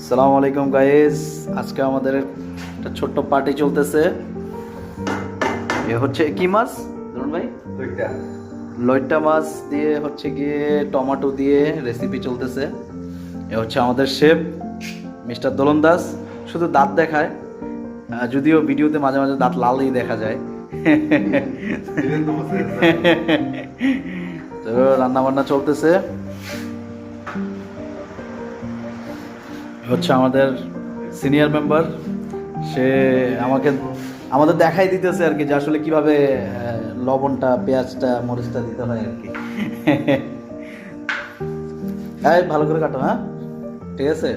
আসসালামু আলাইকুম গাইস, আজকে আমাদের একটা ছোট্ট পার্টি চলতেছে। এ হচ্ছে কি মাছ ধরুন ভাই? লইট্টা মাছ দিয়ে হচ্ছে গিয়ে টমেটো দিয়ে রেসিপি চলতেছে। এ হচ্ছে আমাদের শেফ মিস্টার দোলন দাস। শুধু দাঁত দেখায়, যদিও ভিডিওতে মাঝে মাঝে দাঁত লালই দেখা যায়। তো রান্না বান্না চলতেছে। হচ্ছে আমাদের সিনিয়র মেম্বার, সে আমাদের দেখাই দিতেছে আর কি যে আসলে কিভাবে লবণটা, পেঁয়াজটা, মরিচটা দিতে হয় আর কি। এই ভালো করে কাটো, হ্যাঁ ঠিক আছে।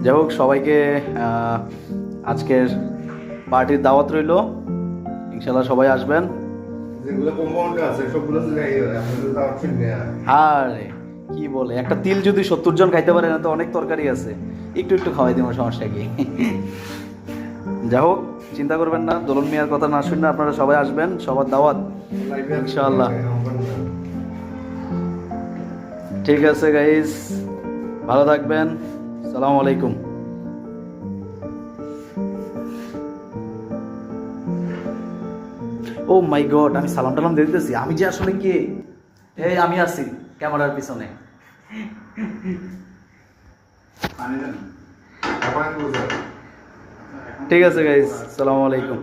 যাই হোক, সবাইকে আজকের পার্টির দাওয়াত রইল। ইনশাল্লাহ সবাই আসবেন। আরে কি বলে, একটা তিল যদি 70 জন খাইতে পারে না, তো অনেক তরকারি আছে, একটু একটু খাওয়াই দিব, সমস্যা কি। যাই হোক, চিন্তা করবেন না, দোলন মিয়ার কথা না শুনে আপনারা সবাই আসবেন, সবার দাওয়াত ইনশাআল্লাহ। ঠিক আছে গাইস, ভালো থাকবেন, সালাম আলাইকুম। ও মাই গড, আমি সালাম টালাম দিয়ে দিতেছি, আমি যে আসলে কে? এই আমি আছি ক্যামেরার পিছনে। ঠিক আছে গাইস, সালাম আলাইকুম।